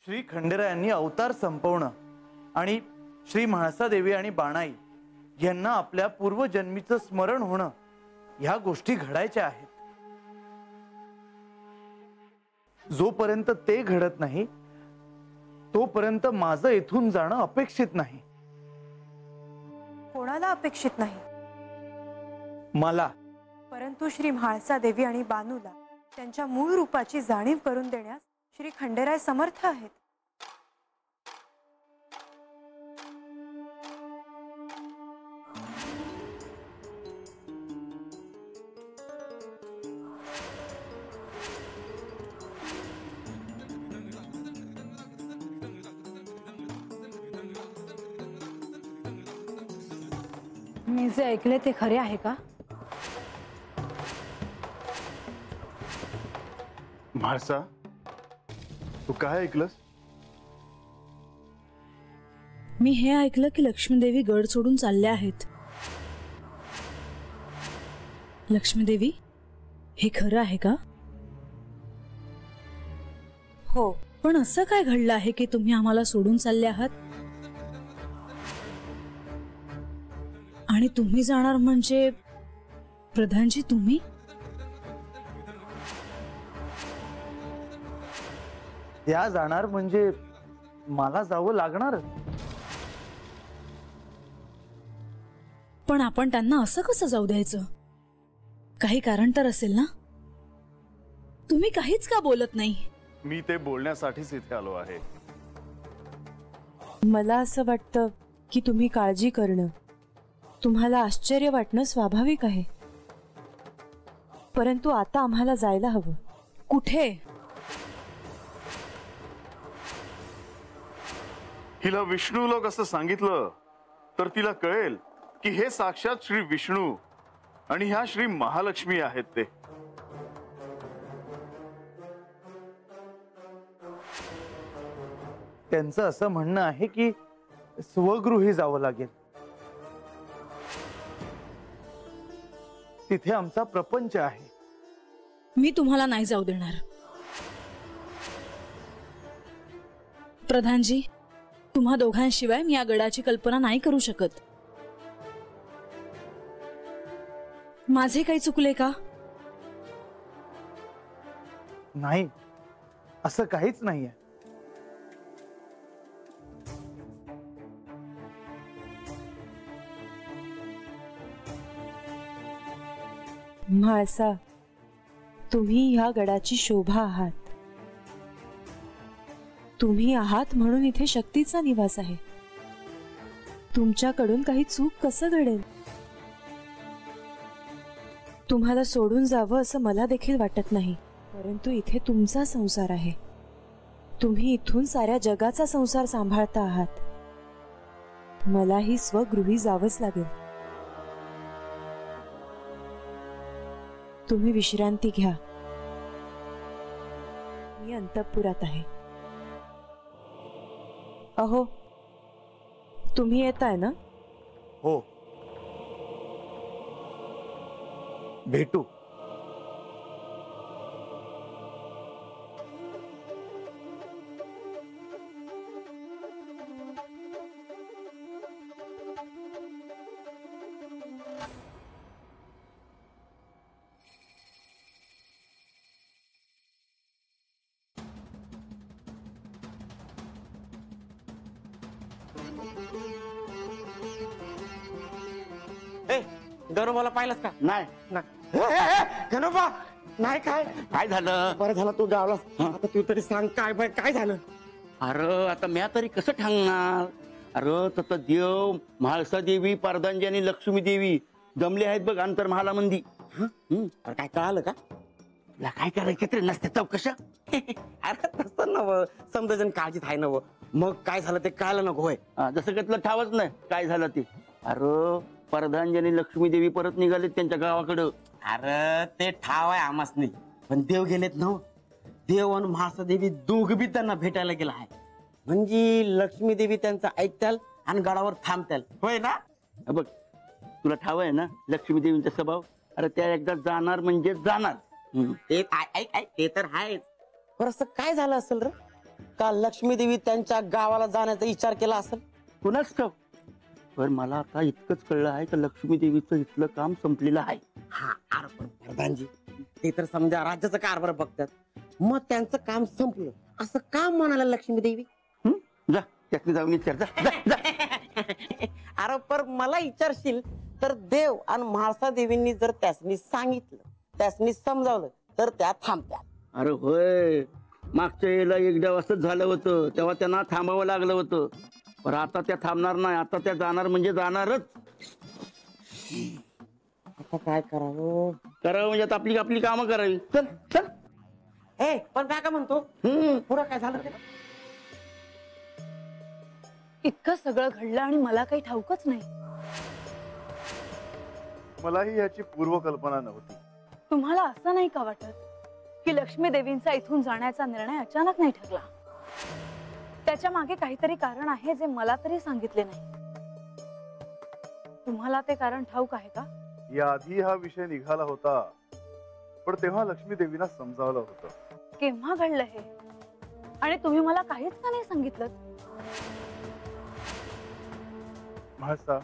श्री खंडेरायांनी अवतार संपवणं आणि श्री म्हाळसादेवी आणि बाणाई यांना आपल्या पूर्वजन्मीचं स्मरण होणं ह्या गोष्टी घडायच्या आहेत। जोपर्यंत ते घडत नाही तोपर्यंत माझं इथून जाणं अपेक्षित नाही। कोणाला अपेक्षित नाही? मला। परंतु श्री म्हाळसादेवी आणि बानूला त्यांच्या मूळ रूपाची जाणीव करून देण्यास श्री खंडेराय समर्थ आहेत। मी जे ऐकले ते खरे आहे का? म्हाळसा, तू काय ऐकलंस? मी हे ऐकलं की लक्ष्मीदेवी गड सोडून चालल्या आहेत। लक्ष्मीदेवी, हे खरं आहे का? हो। पण असं काय घडलं आहे की तुम्ही आम्हाला सोडून चालले आहात? आणि तुम्ही जाणार म्हणजे प्रधानजी तुम्ही? त्या जाणार म्हणजे मला जावं लागणार। पण आपण त्यांना असं कसं जाऊ द्यायचं? काही कारण तर असेल ना? तुम्ही काहीच का बोलत नाही? मी ते बोलण्यासाठीच इथे आलो आहे। मला असं वाटतं की तुम्ही काळजी करणं, तुम्हाला आश्चर्य वाटणं स्वाभाविक आहे, परंतु आता आम्हाला जायला हवं। कुठे? हिला विष्णू लोक असं सांगितलं तर तिला कळेल की हे साक्षात श्री विष्णू आणि ह्या श्री महालक्ष्मी आहेत ते। त्यांचं असं म्हणणं आहे की स्वगृही जावं लागेल। तिथे आमचा प्रपंच आहे। मी तुम्हाला नाही जाऊ देणार। प्रधानजी, तुम्हा दोघांशिवाय मी या गडाची कल्पना नाही करू शकत। माझे काही चुकले का? नाही, असं काहीच नाहीये। म्हाळसा, तुम्ही ह्या गडाची शोभा आहात। तुम्ही आहात म्हणून इथे शक्तीचा निवास आहे। तुमच्याकडून काही चूक कसं घडेल? तुम्हाला सोडून जावं असं मला देखील वाटत नाही, परंतु इथे तुमचा संसार आहे। तुम्ही इथून साऱ्या जगाचा संसार सांभाळता आहात। मलाही स्वगृही जावंच लागेल। तुम्ही विश्रांती घ्या, मी अंतःपुरात आहे। अहो, तुम्ही येताय ना? हो, भेटू। गणोबाला पाहिलंस का? नाही। गणोबा नाही। काय काय झालं? बरं झालं तू गावलास। आता तू तरी सांग काय झालं? अरे आता म्या तरी कसं सांगणार? अरे तसं देव म्हाळसा देवी, परदांजी आणि लक्ष्मी देवी जमले आहेत बघ अंतर महाला मंदी। अरे काय कळालं का? तुला काय करायचं तरी नसते चौकशा? अरे तसं नव, समजा काळजीत आहे नव। मग काय झालं ते कळालं नको होय? जसं काय तुला ठावच नाही काय झालं ते? अरे परधानजी आणि लक्ष्मी देवी परत निघालेत त्यांच्या गावाकडं। अरे ते ठाव आहे आमास नाही, पण देव गेलेत नव। देव आणि म्हाळसा देवी दोघ बी त्यांना भेटायला गेला आहे। म्हणजे लक्ष्मी देवी त्यांचं ऐकताल आणि गडावर थांबताल, होय ना? बघ तुला ठाव आहे ना लक्ष्मी देवींचा स्वभाव? अरे त्या एकदा जाणार म्हणजे जाणार। ते ऐक ते तर आहेच, पण असं काय झालं असेल रे? का लक्ष्मी देवी त्यांच्या गावाला जाण्याचा विचार केला असेल? कुणाच ठाऊक. पण मला आता इतकंच कळलं आहे की लक्ष्मी देवीचं इथलं काम संपलेलं आहे. हा अरे पण प्रधानजी, ते तर समजा राज्याचं कारभार बघतात, मग त्यांचं काम संपलं असं का म्हणाला लक्ष्मी देवी? जा त्यातनी जाऊन विचार जा, जा, जा. अरे पर मला विचारशील तर देव आणि म्हाळसा देवींनी जर त्यासनी सांगितलं, त्यासनी समजावलं तर त्या थांबत्या. अरे होय, मागच्या वेळेला एकदा असंच झालं होतं, तेव्हा त्यांना थांबावं लागलं होतं. पण आता त्या थांबणार नाही, आता त्या जाणार म्हणजे जाणारच. आता काय करावं? करावं म्हणजे आता आपली आपली कामं करावी. चल चल. हे पण काय म्हणतो, पुढं काय झालं ते? इतकं सगळं घडलं आणि मला काही ठाऊकच नाही. मलाही याची पूर्वकल्पना नव्हती. तुम्हाला असं नाही का वाटत की लक्ष्मी देवींचा इथून जाण्याचा निर्णय अचानक नाही ठरला? त्याच्या मागे काहीतरी कारण आहे जे मला तरी सांगितले नाही. तुम्हाला ते कारण ठाऊक आहे का? याआधी हा विषय निघाला होता, पण तेव्हा लक्ष्मी देवींना समजावलं होतं. केव्हा घडलं हे? आणि तुम्ही मला काहीच का नाही सांगितलं? म्हाळसा,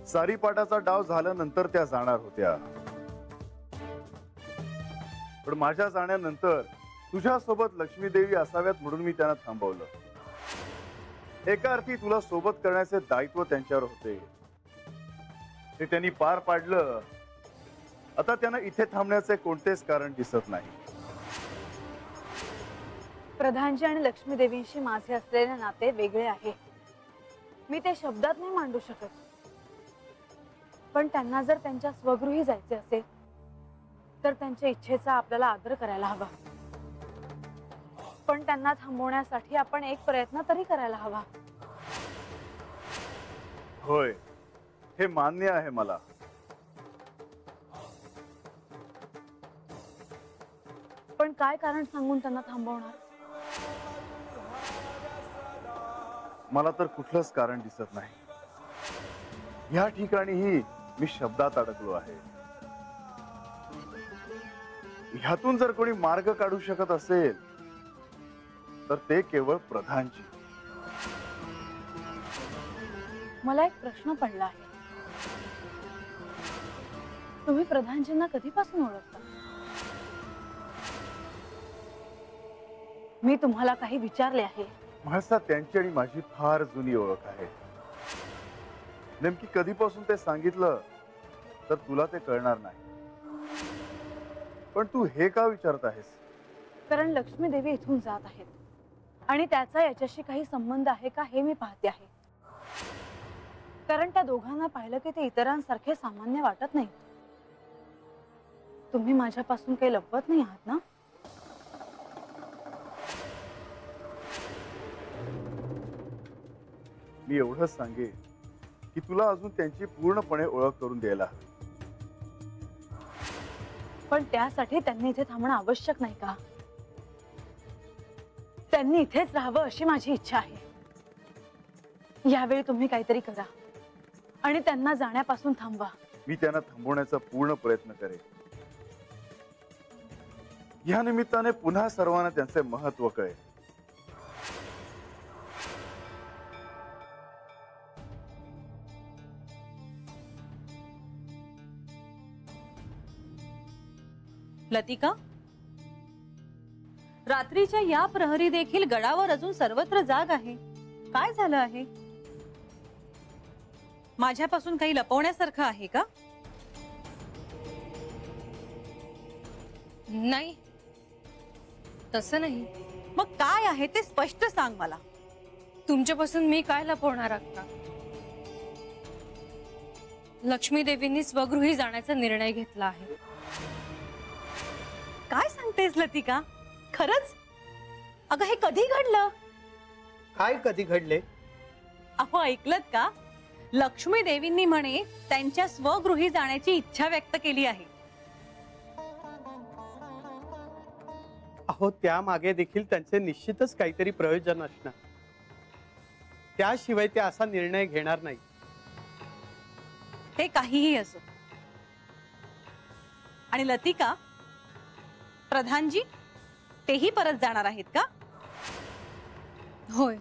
सारीपाटाचा डाव झाल्यानंतर त्या जाणार होत्या, पण माझ्या जाण्यानंतर तुझ्यासोबत लक्ष्मी देवी असाव्यात म्हणून मी त्यांना थांबवलं. एका अर्थी तुला सोबत करण्याचे दायित्व त्यांच्यावर होते, ते त्यांनी पार पाडलं. आता त्यांना इथे थांबण्याचे कोणतेच कारण दिसत नाही. प्रधानजी आणि लक्ष्मी देवींशी माझे असलेले नाते वेगळे आहे. मी ते शब्दात नाही मांडू शकत. पण त्यांना जर त्यांच्या स्वगृही जायचे असेल तर त्यांच्या इच्छेचा आपल्याला आदर करायला हवा. पण त्यांना थांबवण्यासाठी आपण एक प्रयत्न तरी करायला हवा. होय, हे मान्य आहे मला. पण काय कारण सांगून त्यांना थांबवणार? मला तर कुठलंच कारण दिसत नाही. या ठिकाणीही मी शब्दात अडकलो आहे. ह्यातून जर कोणी मार्ग काढू शकत असेल तर ते केवळ प्रधानजी. मला एक प्रश्न पडला आहे. तुम्ही प्रधानजींना कधीपासून ओळखता? मी तुम्हाला काही विचारले आहे. म्हाळसा, त्यांची आणि माझी फार जुनी ओळख आहे. नेमकी कधीपासून ते सांगितलं तर तुला ते कळणार नाही. पण तू हे का विचारत आहेस? कारण लक्ष्मी देवी इथून जात आहेत आणि त्याचा याच्याशी काही संबंध आहे का हे मी पाहते आहे. कारण त्या दोघांना पाहिलं की ते इतरांसारखे सामान्य वाटत नाही. तुम्ही माझ्यापासून काही लपवत नाही आहात ना? मी एवढंच सांगेन की तुला अजून त्यांची पूर्णपणे ओळख करून द्यायला हवी. पण त्यासाठी त्यांनी इथे थांबणं आवश्यक नाही का? त्यांनी इथेच राहावं अशी माझी इच्छा आहे. यावेळी तुम्ही काहीतरी करा आणि त्यांना जाण्यापासून थांबवा. मी त्यांना थांबवण्याचा पूर्ण प्रयत्न करेन. या निमित्ताने पुन्हा सर्वांना त्यांचे महत्व कळेल. लतिका, रात्रीच्या या प्रहरी देखील गडावर अजून सर्वत्र जाग आहे. काय झालं आहे? माझ्यापासून काही लपवण्यासारखं आहे का? नाही, तसं नाही. मग काय आहे ते स्पष्ट सांग मला. तुमच्यापासून मी काय लपवणार आता? लक्ष्मी देवींनी स्वगृही जाण्याचा निर्णय घेतला आहे. काय सांगतेस लतिका? खरंच? अगं हे कधी घडलं? काय कधी घडले? अहो ऐकलत का? लक्ष्मी देवींनी म्हणे त्यांच्या स्वगृही जाण्याची इच्छा व्यक्त केली आहे. अहो त्यामागे देखील त्यांचे निश्चितच काहीतरी प्रयोजन असणार. त्याशिवाय ते असा निर्णय घेणार नाही. ते काहीही असो. आणि लतिका, प्रधानजी तेही परत जाणार आहेत का? होय,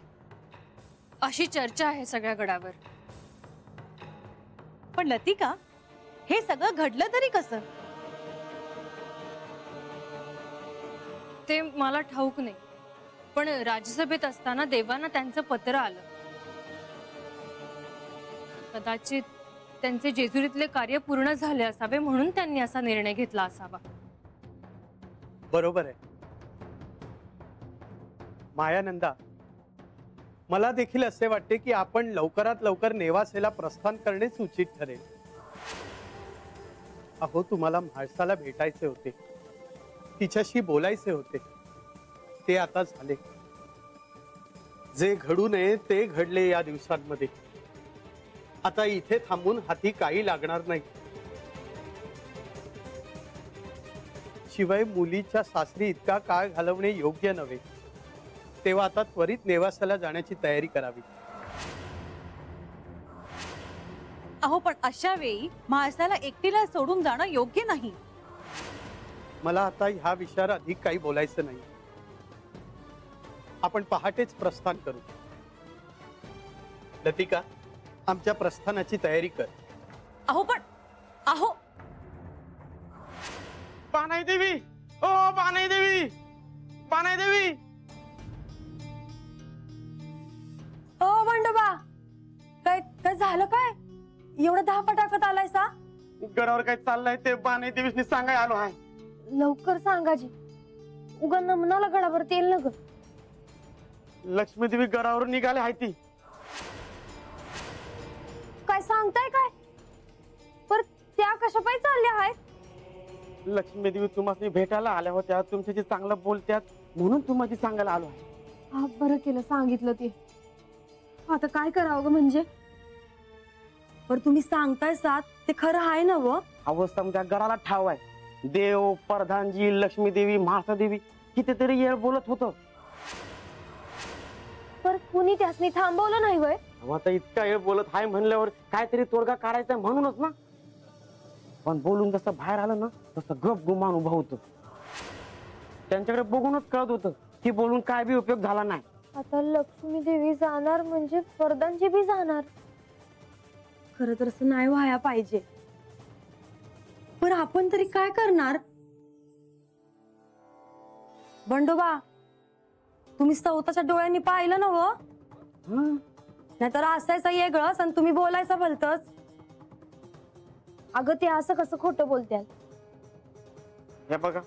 अशी चर्चा आहे सगळ्या गडावर. पण लतिका, हे सगळं घडलं तरी कसं? ते मला ठाऊक नाही, पण राज्यसभेत असताना देवांना त्यांचं पत्र आलं. कदाचित त्यांचे जेजुरीतले कार्य पूर्ण झाले असावे म्हणून त्यांनी असा निर्णय घेतला असावा. बरोबर आहे मायानंदा. मला देखील असे वाटते की आपण लवकरात लवकर नेवासेला प्रस्थान करणेच उचित ठरेल. अहो, तुम्हाला म्हाळसाला भेटायचे होते, तिच्याशी बोलायचे होते, ते आता झाले. जे घडू नये ते घडले या दिवसांमध्ये. आता इथे थांबून हाती काही लागणार नाही. शिवाय मुलीच्या सासरी इतका काळ घालवणे योग्य नव्हे. तेव्हा आता त्वरित नेवासाला जाण्याची तयारी करावी. अहो, पण अशा वेळी म्हाळसाला एकटीला सोडून जाणं योग्य नाही. मला आता ह्या विषयावर अधिक काही बोलायचं नाही. आपण पहाटेच प्रस्थान करू. लतिका, आमच्या प्रस्थानाची तयारी कर. अहो बाणाई देवी, ओ बाणाई देवी, बाणाई देवी. ओ बंडोबा, काय काय झालं? काय एवढं धापा टाकत आलाय सा? गडावर काय चाललंय ते बाणाई देवीसनी सांगाय आलो आहे. लवकर सांगा जी. उगा नमनाला गडावरती येईल ना ग. लक्ष्मी देवी गडावर निघाले आहे ती. काय सांगताय काय? पर त्या कशा पायी चालल्या आहेत? लक्ष्मी देवी तुम्हाला भेटायला आल्या होत्या, तुमच्याशी चांगलं बोलत्यात म्हणून तुम्हाला सांगायला आलो आहे. हा, बरं केलं सांगितलं ते. आता काय करावं ग म्हणजे? पर तुम्ही सांगताय सात ते खरं आहे ना व? अहो, समजा गडाला ठाव आहे. देव, प्रधानजी, लक्ष्मी देवी, म्हाळसा देवी कितीतरी येळ बोलत होतं. पर कुणी त्यासनी थांबवलं नाही वय? आता इतका वेळ बोलत आहे म्हणल्यावर काहीतरी तोडगा काढायचा म्हणूनच ना. पण बोलून जसं बाहेर आलं ना तसं गप गुमान उभं होतं. त्यांच्याकडे बघूनच कळत होतं की बोलून काय बी उपयोग झाला नाही. आता लक्ष्मी देवी जाणार म्हणजे प्रधानजी बी जाणार. खरं तर असं नाही व्हाया पाहिजे. पण आपण तरी काय करणार? बंडोबा, तुम्ही स्वतःच्या डोळ्यांनी पाहिलं ना व? नाहीतर असायचं वेगळंच आणि तुम्ही बोलायचं भलतच. अगं, ते असं कसं खोटं बोलत्याल? हे बघा,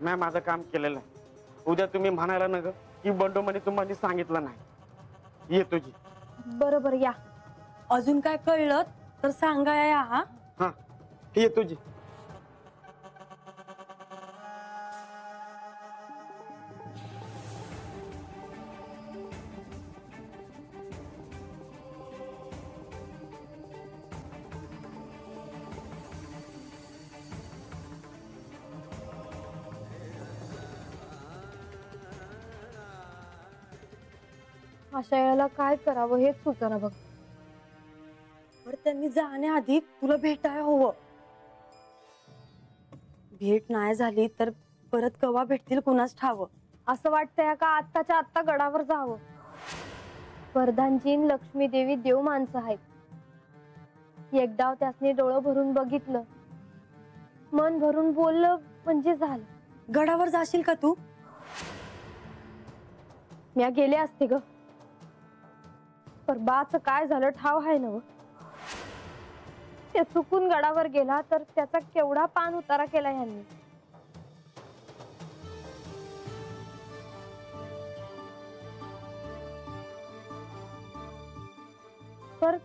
मी माझं काम केलेलं आहे. उद्या तुम्ही म्हणायला नग की बंडोबाने तुम्हाला सांगितलं नाही. ये तुझी. बरोबर, या. अजून काय कळलं तर सांगा या. हा हा, ये तुझी. अशा वेळेला काय करावं हेच सुचना बघ. पर त्यांनी जाण्याआधी तुला भेटायला हवं. भेट नाही झाली तर परत कवा भेटतील कुणास ठाव. असं वाटतंय का आत्ताच्या आत्ता गडावर जावं. प्रधानजी लक्ष्मी देवी देव माणसं आहेत. एकदा त्यासनी डोळं भरून बघितलं, मन भरून बोललं म्हणजे झालं. गडावर जाशील का तू? मी गेले असते ग. पर बाच काय झालं ठाव आहे ना. ते चुकून गडावर गेला तर त्याचा केवढा पान उतारा केला यांनी. पर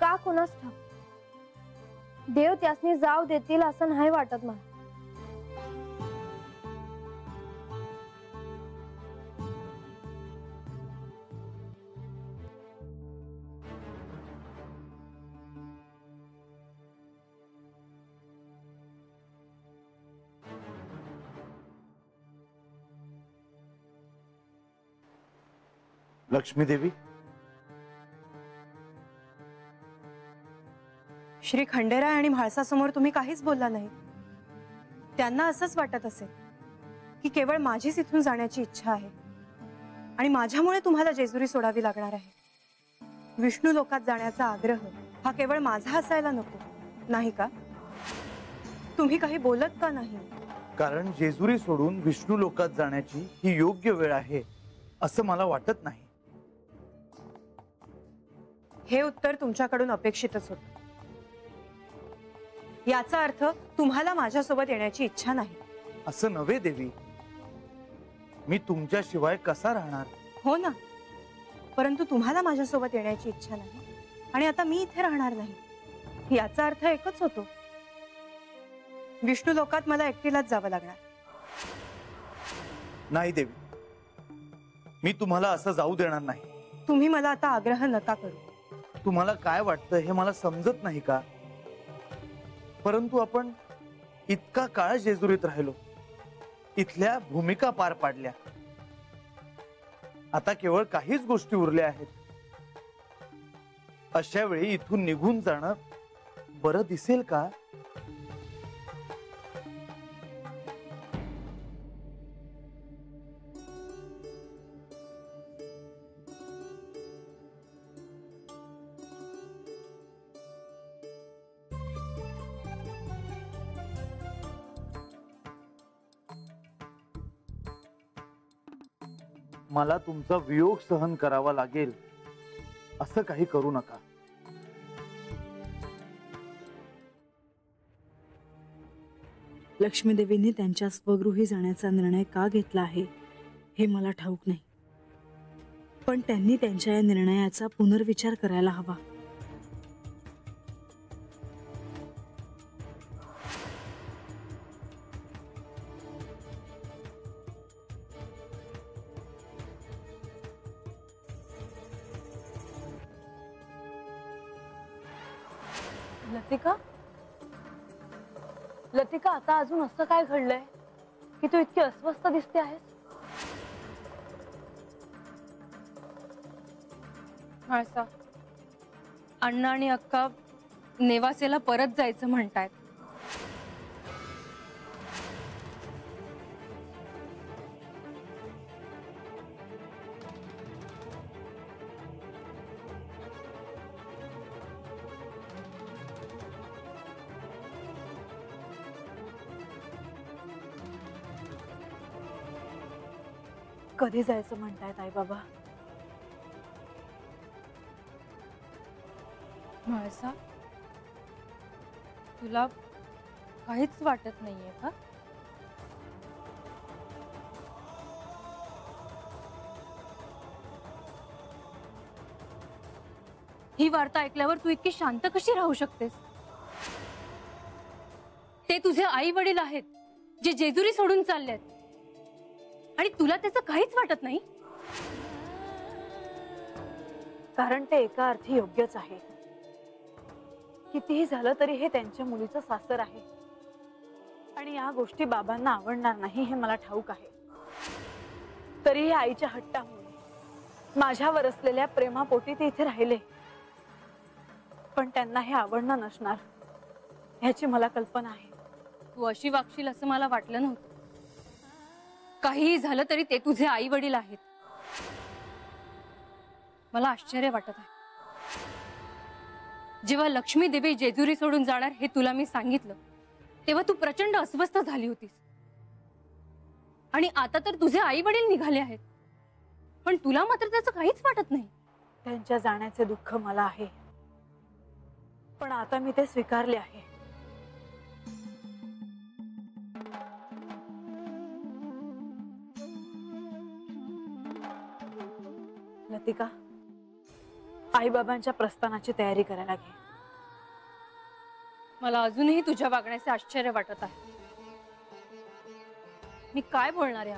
का कोणास ठाव. देव त्यासनी जाव देतील असं नाही वाटत मला. लक्ष्मी देवी, श्री खंडेराय आणि म्हाळसासमोर तुम्ही काहीच बोलला नाही. त्यांना असंच वाटत असेल की केवळ माझीच इथून जाण्याची इच्छा आहे आणि माझ्यामुळे तुम्हाला जेजुरी सोडावी लागणार आहे। विष्णू लोकात जाण्याचा आग्रह हा केवळ माझा असायला नको, नाही का? तुम्ही काही बोलत का नाही? कारण जेजुरी सोडून विष्णू लोकात जाण्याची ही योग्य वेळ आहे असं मला वाटत नाही। हे उत्तर तुमच्याकडून अपेक्षितच होतं। याचा अर्थ तुम्हाला माझ्यासोबत येण्याची इच्छा नाही। असं नव्हे देवी, मी तुमच्याशिवाय कसा राहणार? हो ना, परंतु तुम्हाला माझ्यासोबत येण्याची इच्छा नाही आणि आता मी इथे राहणार नाही, याचा अर्थ एकच होतो, विष्णू लोकात मला एकटीलाच जावं लागणार। नाही देवी, मी तुम्हाला असं जाऊ देणार नाही। तुम्ही मला आता आग्रह नका करू। तुम्हाला काय वाटतं हे मला समजत नाही का? परंतु आपण इतका काळ जेजुरीत राहिलो, इथल्या भूमिका पार पाडल्या, आता केवळ काहीच गोष्टी उरल्या आहेत। अशा वेळी इथून निघून जाणं बरं दिसेल का? मला तुमचा वियोग सहन करावा लागेल असं काही करू नका। लक्ष्मी देवींनी त्यांच्या स्वगृही जाण्याचा निर्णय का घेतला आहे हे मला ठाऊक नाही, पण त्यांनी त्यांच्या या निर्णयाचा पुनर्विचार करायला हवा। लतिका, लतिका, आता अजून असं काय घडलंय की तू इतकी अस्वस्थ दिसते आहेस? म्हाळसा, अण्णा आणि अक्का नेवासेला परत जायचं म्हणतायत। कधी जायचं म्हणतायत आई बाबा? म्हाळसा, तुला काहीच वाटत नाहीये का? ही वार्ता ऐकल्यावर तू इतकी शांत कशी राहू शकतेस? ते तुझे आई वडील आहेत जे जेजुरी सोडून चाललेत आणि तुला त्याचं काहीच वाटत नाही? कारण ते एका अर्थी योग्यच आहे। कितीही झालं तरी हे त्यांच्या मुलीचं सासर आहे आणि या गोष्टी बाबांना आवडणार नाही हे मला ठाऊक आहे। तरीही आईच्या हट्टामुळे माझ्यावर असलेल्या प्रेमापोटी ते इथे राहिले, पण त्यांना हे आवडणार नसणार ह्याची मला कल्पना आहे। तू अशी वागशील असं मला वाटलं नव्हतं। काहीही झालं तरी ते तुझे आई वडील आहेत। मला आश्चर्य वाटत आहे। जेव्हा लक्ष्मी देवी जेजुरी सोडून जाणार हे तुला मी सांगितलं तेव्हा तू प्रचंड अस्वस्थ झाली होतीस आणि आता तर तुझे आई वडील निघाले आहेत, पण तुला मात्र त्याचं काहीच वाटत नाही। त्यांच्या जाण्याचे दुःख मला आहे, पण आता मी ते स्वीकारले आहे। लतिका, आई बाबांच्या प्रस्थानाची तयारी करायला घे। मला अजूनही तुझ्या वागण्याचे आश्चर्य वाटत आहे। मी काय बोलणार आहे?